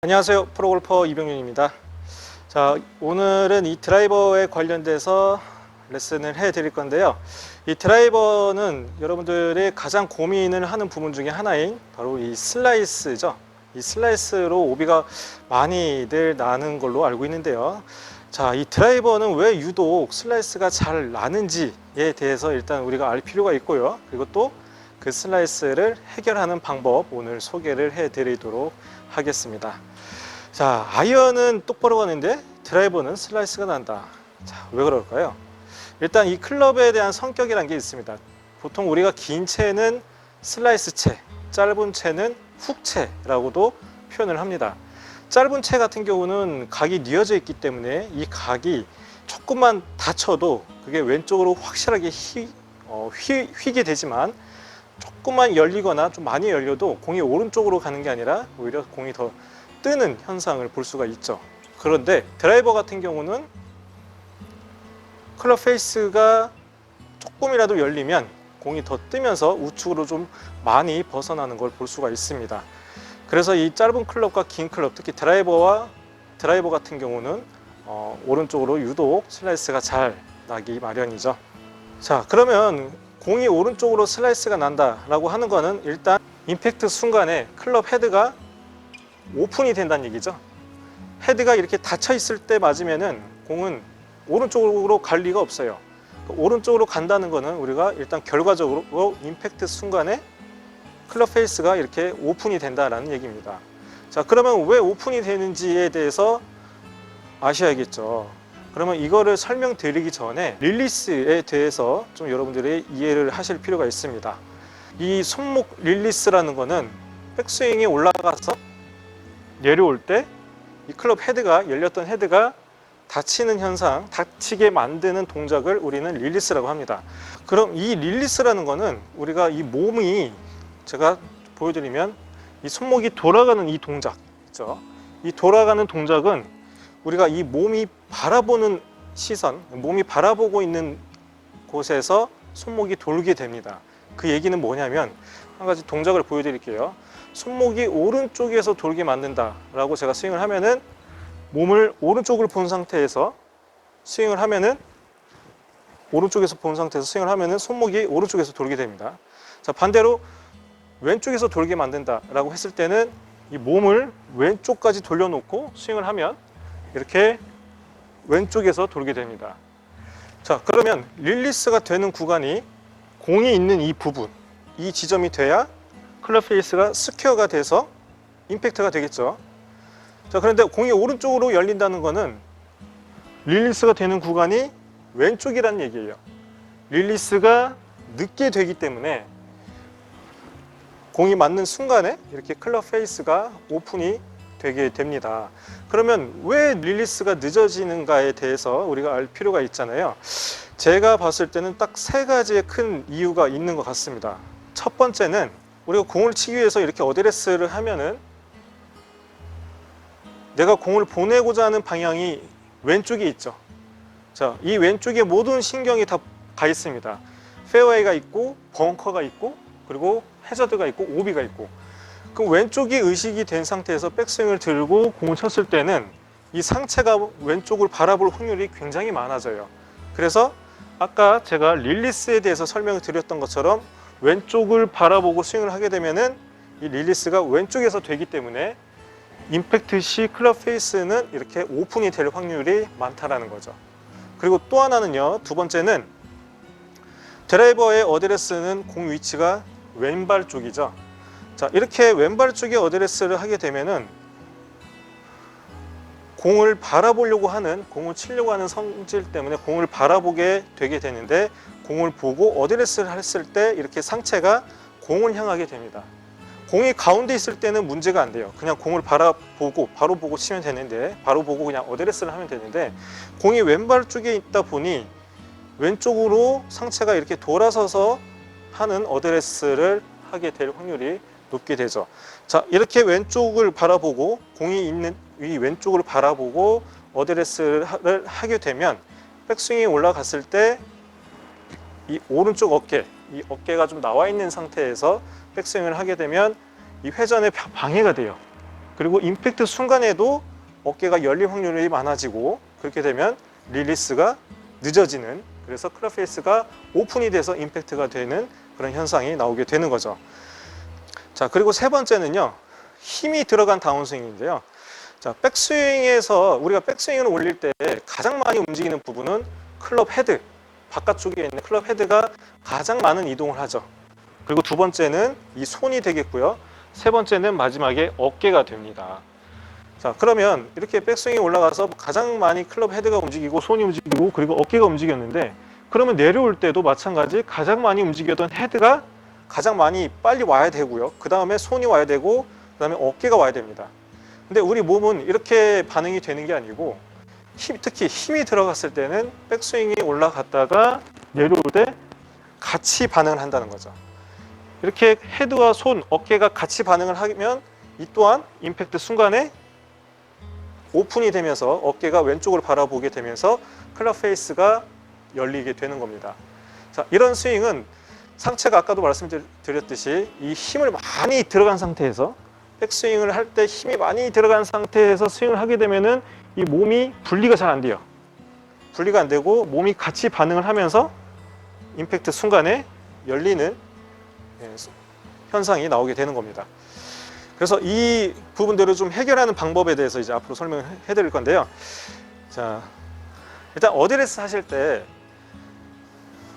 안녕하세요, 프로골퍼 이병윤입니다. 자, 오늘은 이 드라이버에 관련돼서 레슨을 해 드릴 건데요. 이 드라이버는 여러분들이 가장 고민을 하는 부분 중에 하나인 바로 이 슬라이스죠. 이 슬라이스로 오비가 많이들 나는 걸로 알고 있는데요. 자, 이 드라이버는 왜 유독 슬라이스가 잘 나는지에 대해서 일단 우리가 알 필요가 있고요. 그리고 또 그 슬라이스를 해결하는 방법 오늘 소개를 해 드리도록 하겠습니다. 자, 아이언은 똑바로 가는데 드라이버는 슬라이스가 난다. 자, 왜 그럴까요? 일단 이 클럽에 대한 성격이라는 게 있습니다. 보통 우리가 긴 채는 슬라이스 채, 짧은 채는 훅 채라고도 표현을 합니다. 짧은 채 같은 경우는 각이 뉘어져 있기 때문에 이 각이 조금만 다쳐도 그게 왼쪽으로 확실하게 휘게 되지만 조금만 열리거나 좀 많이 열려도 공이 오른쪽으로 가는 게 아니라 오히려 공이 더 뜨는 현상을 볼 수가 있죠. 그런데 드라이버 같은 경우는 클럽 페이스가 조금이라도 열리면 공이 더 뜨면서 우측으로 좀 많이 벗어나는 걸 볼 수가 있습니다. 그래서 이 짧은 클럽과 긴 클럽, 특히 드라이버 같은 경우는 오른쪽으로 유독 슬라이스가 잘 나기 마련이죠. 자, 그러면 공이 오른쪽으로 슬라이스가 난다라고 하는 거는 일단 임팩트 순간에 클럽 헤드가 오픈이 된다는 얘기죠. 헤드가 이렇게 닫혀 있을 때 맞으면은 공은 오른쪽으로 갈 리가 없어요. 오른쪽으로 간다는 거는 우리가 일단 결과적으로 임팩트 순간에 클럽 페이스가 이렇게 오픈이 된다라는 얘기입니다. 자, 그러면 왜 오픈이 되는지에 대해서 아셔야겠죠. 그러면 이거를 설명드리기 전에 릴리스에 대해서 좀 여러분들이 이해를 하실 필요가 있습니다. 이 손목 릴리스라는 거는 백스윙이 올라가서 내려올 때 이 클럽 헤드가 열렸던 헤드가 닫히는 현상, 닫히게 만드는 동작을 우리는 릴리스라고 합니다. 그럼 이 릴리스라는 거는 우리가 이 몸이 제가 보여드리면 이 손목이 돌아가는 이 동작 있죠. 이 돌아가는 동작은 우리가 이 몸이 바라보는 시선, 몸이 바라보고 있는 곳에서 손목이 돌게 됩니다. 그 얘기는 뭐냐면 한 가지 동작을 보여드릴게요. 손목이 오른쪽에서 돌게 만든다라고 제가 스윙을 하면은 몸을 오른쪽을 본 상태에서 스윙을 하면은 손목이 오른쪽에서 돌게 됩니다. 자, 반대로 왼쪽에서 돌게 만든다라고 했을 때는 이 몸을 왼쪽까지 돌려놓고 스윙을 하면 이렇게 왼쪽에서 돌게 됩니다. 자, 그러면 릴리스가 되는 구간이 공이 있는 이 부분, 이 지점이 돼야 클럽 페이스가 스퀘어가 돼서 임팩트가 되겠죠. 자, 그런데 공이 오른쪽으로 열린다는 거는 릴리스가 되는 구간이 왼쪽이라는 얘기예요. 릴리스가 늦게 되기 때문에 공이 맞는 순간에 이렇게 클럽 페이스가 오픈이 되게 됩니다. 그러면 왜 릴리스가 늦어지는가에 대해서 우리가 알 필요가 있잖아요. 제가 봤을 때는 딱 세 가지의 큰 이유가 있는 것 같습니다. 첫 번째는 우리가 공을 치기 위해서 이렇게 어드레스를 하면은 내가 공을 보내고자 하는 방향이 왼쪽에 있죠. 자, 이 왼쪽에 모든 신경이 다 가 있습니다. 페어웨이가 있고 벙커가 있고 그리고 해저드가 있고 오비가 있고, 그럼 왼쪽이 의식이 된 상태에서 백스윙을 들고 공을 쳤을 때는 이 상체가 왼쪽을 바라볼 확률이 굉장히 많아져요. 그래서 아까 제가 릴리스에 대해서 설명을 드렸던 것처럼 왼쪽을 바라보고 스윙을 하게 되면은 이 릴리스가 왼쪽에서 되기 때문에 임팩트 시 클럽 페이스는 이렇게 오픈이 될 확률이 많다라는 거죠. 그리고 또 하나는요, 두 번째는 드라이버의 어드레스는 공 위치가 왼발 쪽이죠. 자, 이렇게 왼발 쪽에 어드레스를 하게 되면은 공을 바라보려고 하는, 공을 치려고 하는 성질 때문에 공을 바라보게 되게 되는데, 공을 보고 어드레스를 했을 때 이렇게 상체가 공을 향하게 됩니다. 공이 가운데 있을 때는 문제가 안 돼요. 그냥 공을 바로 보고 치면 되는데, 바로 보고 그냥 어드레스를 하면 되는데, 공이 왼발 쪽에 있다 보니 왼쪽으로 상체가 이렇게 돌아서서 하는 어드레스를 하게 될 확률이 높게 되죠. 자, 이렇게 왼쪽을 바라보고, 공이 있는 이 왼쪽을 바라보고 어드레스를 하게 되면 백스윙이 올라갔을 때 이 오른쪽 어깨, 이 어깨가 좀 나와 있는 상태에서 백스윙을 하게 되면 이 회전에 방해가 돼요. 그리고 임팩트 순간에도 어깨가 열릴 확률이 많아지고, 그렇게 되면 릴리스가 늦어지는, 그래서 클럽 페이스가 오픈이 돼서 임팩트가 되는 그런 현상이 나오게 되는 거죠. 자, 그리고 세 번째는요, 힘이 들어간 다운스윙인데요. 자, 백스윙에서 우리가 백스윙을 올릴 때 가장 많이 움직이는 부분은 클럽 헤드, 바깥쪽에 있는 클럽 헤드가 가장 많은 이동을 하죠. 그리고 두 번째는 이 손이 되겠고요. 세 번째는 마지막에 어깨가 됩니다. 자, 그러면 이렇게 백스윙이 올라가서 가장 많이 클럽 헤드가 움직이고 손이 움직이고 그리고 어깨가 움직였는데, 그러면 내려올 때도 마찬가지 가장 많이 움직였던 헤드가 가장 많이 빨리 와야 되고요. 그 다음에 손이 와야 되고 그 다음에 어깨가 와야 됩니다. 근데 우리 몸은 이렇게 반응이 되는 게 아니고, 특히 힘이 들어갔을 때는 백스윙이 올라갔다가 내려올 때 같이 반응을 한다는 거죠. 이렇게 헤드와 손, 어깨가 같이 반응을 하면 이 또한 임팩트 순간에 오픈이 되면서 어깨가 왼쪽으로 바라보게 되면서 클럽 페이스가 열리게 되는 겁니다. 자, 이런 스윙은 상체가 아까도 말씀드렸듯이 이 힘을 많이 들어간 상태에서, 백스윙을 할 때 힘이 많이 들어간 상태에서 스윙을 하게 되면은 이 몸이 분리가 잘 안 돼요. 분리가 안 되고 몸이 같이 반응을 하면서 임팩트 순간에 열리는 현상이 나오게 되는 겁니다. 그래서 이 부분들을 좀 해결하는 방법에 대해서 이제 앞으로 설명을 해드릴 건데요. 자, 일단 어드레스 하실 때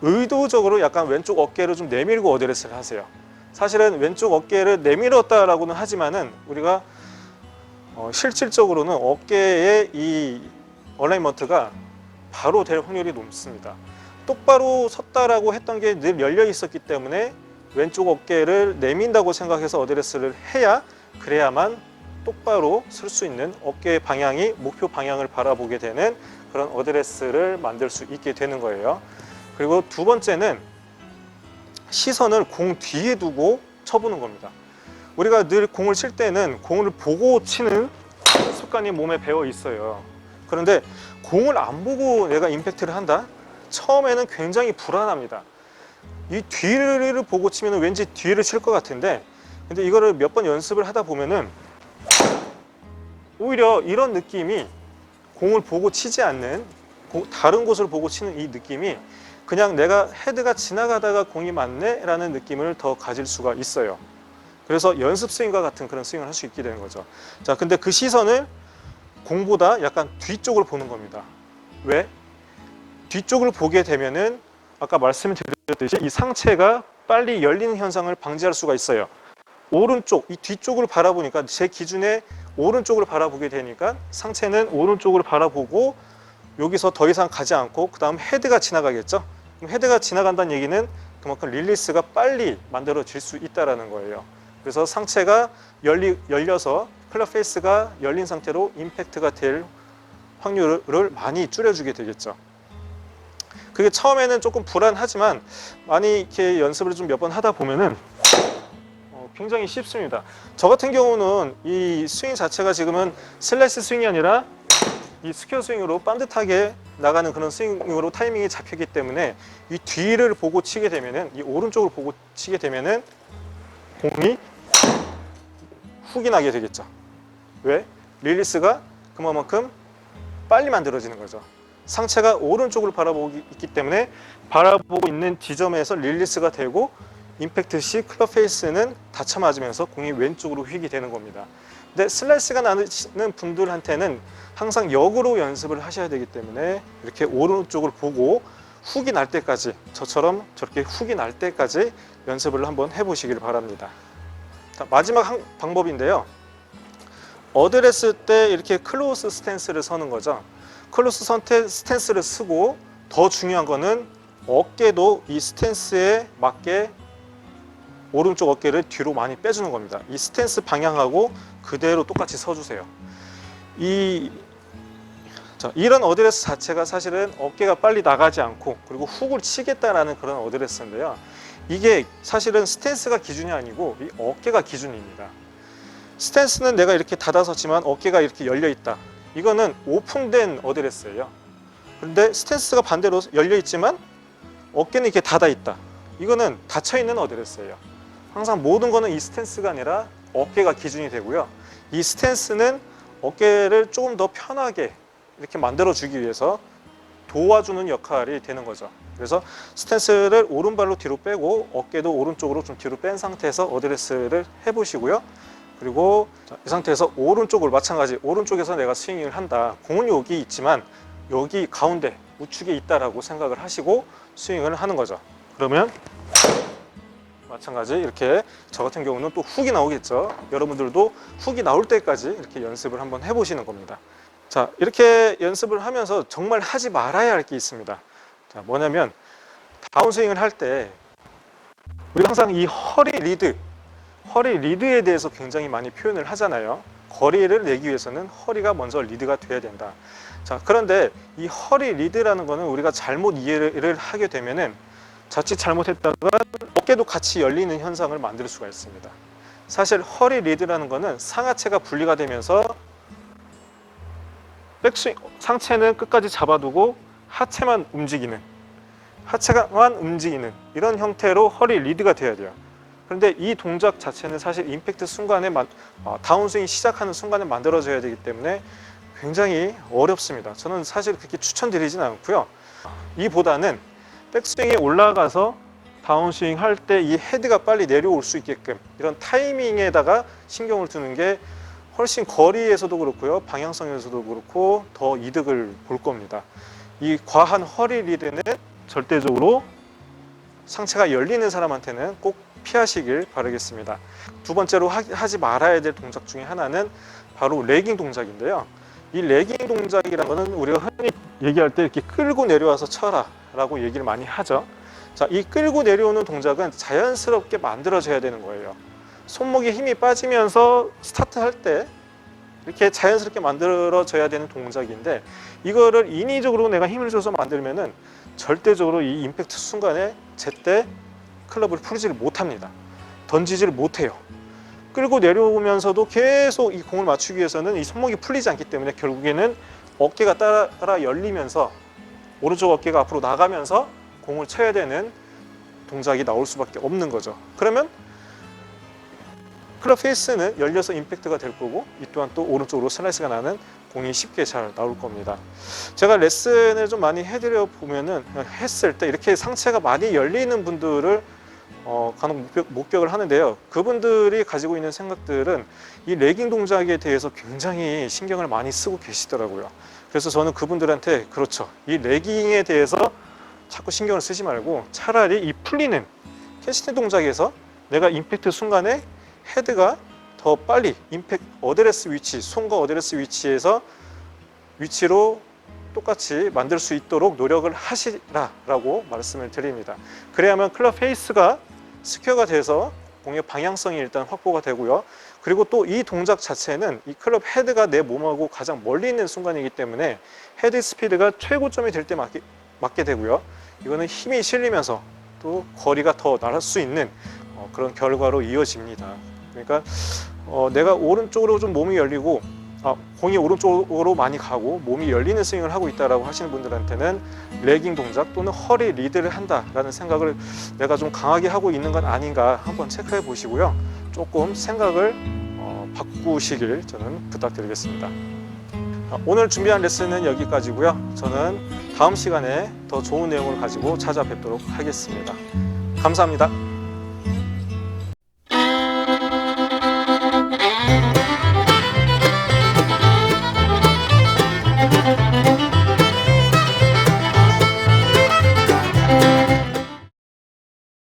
의도적으로 약간 왼쪽 어깨를 좀 내밀고 어드레스를 하세요. 사실은 왼쪽 어깨를 내밀었다라고는 하지만은 우리가 실질적으로는 어깨의 이 얼라이먼트가 바로 될 확률이 높습니다. 똑바로 섰다라고 했던 게 늘 열려 있었기 때문에 왼쪽 어깨를 내민다고 생각해서 어드레스를 해야, 그래야만 똑바로 설 수 있는, 어깨의 방향이 목표 방향을 바라보게 되는 그런 어드레스를 만들 수 있게 되는 거예요. 그리고 두 번째는 시선을 공 뒤에 두고 쳐보는 겁니다. 우리가 늘 공을 칠 때는 공을 보고 치는 습관이 몸에 배어 있어요. 그런데 공을 안 보고 내가 임팩트를 한다? 처음에는 굉장히 불안합니다. 이 뒤를 보고 치면 왠지 뒤를 칠 것 같은데, 근데 이거를 몇 번 연습을 하다 보면은 오히려 이런 느낌이, 공을 보고 치지 않는, 다른 곳을 보고 치는 이 느낌이 그냥 내가 헤드가 지나가다가 공이 맞네 라는 느낌을 더 가질 수가 있어요. 그래서 연습 스윙과 같은 그런 스윙을 할 수 있게 되는 거죠. 자, 근데 그 시선을 공보다 약간 뒤쪽을 보는 겁니다. 왜? 뒤쪽을 보게 되면은 아까 말씀드렸듯이 이 상체가 빨리 열리는 현상을 방지할 수가 있어요. 오른쪽, 이 뒤쪽을 바라보니까, 제 기준에 오른쪽을 바라보게 되니까 상체는 오른쪽을 바라보고 여기서 더 이상 가지 않고 그 다음 헤드가 지나가겠죠. 그럼 헤드가 지나간다는 얘기는 그만큼 릴리스가 빨리 만들어질 수 있다는 거예요. 그래서 상체가 열려서 클럽 페이스가 열린 상태로 임팩트가 될 확률을 많이 줄여주게 되겠죠. 그게 처음에는 조금 불안하지만 많이 이렇게 연습을 좀 몇 번 하다 보면은 굉장히 쉽습니다. 저 같은 경우는 이 스윙 자체가 지금은 슬래시 스윙이 아니라 이 스퀘어 스윙으로 반듯하게 나가는 그런 스윙으로 타이밍이 잡히기 때문에 이 뒤를 보고 치게 되면은, 이 오른쪽을 보고 치게 되면은 공이 훅이 나게 되겠죠. 왜? 릴리스가 그만큼 빨리 만들어지는 거죠. 상체가 오른쪽을 바라보고 있기 때문에 바라보고 있는 지점에서 릴리스가 되고, 임팩트 시 클럽 페이스는 닫혀 맞으면서 공이 왼쪽으로 휙이 되는 겁니다. 근데 슬라이스가 나는 분들한테는 항상 역으로 연습을 하셔야 되기 때문에 이렇게 오른쪽을 보고 훅이 날 때까지, 저처럼 저렇게 훅이 날 때까지 연습을 한번 해보시길 바랍니다. 자, 마지막 방법인데요. 어드레스 때 이렇게 클로스 스탠스를 서는 거죠. 클로스 스탠스를 쓰고, 더 중요한 거는 어깨도 이 스탠스에 맞게 오른쪽 어깨를 뒤로 많이 빼주는 겁니다. 이 스탠스 방향하고 그대로 똑같이 서주세요. 이런 어드레스 자체가 사실은 어깨가 빨리 나가지 않고 그리고 훅을 치겠다라는 그런 어드레스인데요. 이게 사실은 스탠스가 기준이 아니고 이 어깨가 기준입니다. 스탠스는 내가 이렇게 닫아섰지만 어깨가 이렇게 열려 있다. 이거는 오픈된 어드레스예요. 그런데 스탠스가 반대로 열려 있지만 어깨는 이렇게 닫아 있다. 이거는 닫혀있는 어드레스예요. 항상 모든 거는 이 스탠스가 아니라 어깨가 기준이 되고요. 이 스탠스는 어깨를 조금 더 편하게 이렇게 만들어주기 위해서 도와주는 역할이 되는 거죠. 그래서 스탠스를 오른발로 뒤로 빼고 어깨도 오른쪽으로 좀 뒤로 뺀 상태에서 어드레스를 해보시고요. 그리고 이 상태에서 오른쪽을 마찬가지, 오른쪽에서 내가 스윙을 한다. 공은 여기 있지만 여기 가운데 우측에 있다라고 생각을 하시고 스윙을 하는 거죠. 그러면 마찬가지 이렇게 저 같은 경우는 또 훅이 나오겠죠. 여러분들도 훅이 나올 때까지 이렇게 연습을 한번 해보시는 겁니다. 자, 이렇게 연습을 하면서 정말 하지 말아야 할 게 있습니다. 자, 뭐냐면 다운스윙을 할 때 우리가 항상 이 허리 리드에 대해서 굉장히 많이 표현을 하잖아요. 거리를 내기 위해서는 허리가 먼저 리드가 돼야 된다. 자, 그런데 이 허리 리드라는 거는 우리가 잘못 이해를 하게 되면은 자칫 잘못했다가 어깨도 같이 열리는 현상을 만들 수가 있습니다. 사실 허리 리드라는 거는 상하체가 분리가 되면서 백스윙, 상체는 끝까지 잡아두고 하체만 움직이는 이런 형태로 허리 리드가 돼야 돼요. 그런데 이 동작 자체는 사실 임팩트 순간에 다운스윙 시작하는 순간에 만들어져야 되기 때문에 굉장히 어렵습니다. 저는 사실 그렇게 추천드리진 않고요. 이보다는 백스윙에 올라가서 다운스윙 할 때 이 헤드가 빨리 내려올 수 있게끔 이런 타이밍에다가 신경을 두는 게 훨씬 거리에서도 그렇고요, 방향성에서도 그렇고 더 이득을 볼 겁니다. 이 과한 허리 리드는 절대적으로 상체가 열리는 사람한테는 꼭 피하시길 바라겠습니다. 두 번째로 하지 말아야 될 동작 중에 하나는 바로 레깅 동작인데요. 이 레깅 동작이라는 것은 우리가 흔히 얘기할 때 이렇게 끌고 내려와서 쳐라 라고 얘기를 많이 하죠. 자, 이 끌고 내려오는 동작은 자연스럽게 만들어져야 되는 거예요. 손목에 힘이 빠지면서 스타트할 때 이렇게 자연스럽게 만들어져야 되는 동작인데, 이거를 인위적으로 내가 힘을 줘서 만들면은 절대적으로 이 임팩트 순간에 제때 클럽을 풀지를 못합니다. 던지지를 못해요. 끌고 내려오면서도 계속 이 공을 맞추기 위해서는 이 손목이 풀리지 않기 때문에 결국에는 어깨가 따라 열리면서 오른쪽 어깨가 앞으로 나가면서 공을 쳐야 되는 동작이 나올 수밖에 없는 거죠. 그러면 클럽 페이스는 열려서 임팩트가 될 거고, 이 또한 또 오른쪽으로 슬라이스가 나는 공이 쉽게 잘 나올 겁니다. 제가 레슨을 좀 많이 해드려 보면은 했을 때 이렇게 상체가 많이 열리는 분들을 간혹 목격을 하는데요. 그분들이 가지고 있는 생각들은 이 레깅 동작에 대해서 굉장히 신경을 많이 쓰고 계시더라고요. 그래서 저는 그분들한테, 그렇죠, 이 레깅에 대해서 자꾸 신경을 쓰지 말고 차라리 이 풀리는 캐스팅 동작에서 내가 임팩트 순간에 헤드가 더 빨리 어드레스 위치, 손과 어드레스 위치로 똑같이 만들 수 있도록 노력을 하시라라고 말씀을 드립니다. 그래야만 클럽 페이스가 스퀘어가 돼서 공의 방향성이 일단 확보가 되고요. 그리고 또 이 동작 자체는 이 클럽 헤드가 내 몸하고 가장 멀리 있는 순간이기 때문에 헤드 스피드가 최고점이 될 때 맞게 되고요. 이거는 힘이 실리면서 또 거리가 더 나갈 수 있는 그런 결과로 이어집니다. 그러니까 내가 오른쪽으로 좀 몸이 열리고 공이 오른쪽으로 많이 가고 몸이 열리는 스윙을 하고 있다라고 하시는 분들한테는 레깅 동작 또는 허리 리드를 한다라는 생각을 내가 좀 강하게 하고 있는 건 아닌가 한번 체크해 보시고요. 조금 생각을 바꾸시길 저는 부탁드리겠습니다. 오늘 준비한 레슨은 여기까지고요. 저는 다음 시간에 더 좋은 내용을 가지고 찾아뵙도록 하겠습니다. 감사합니다.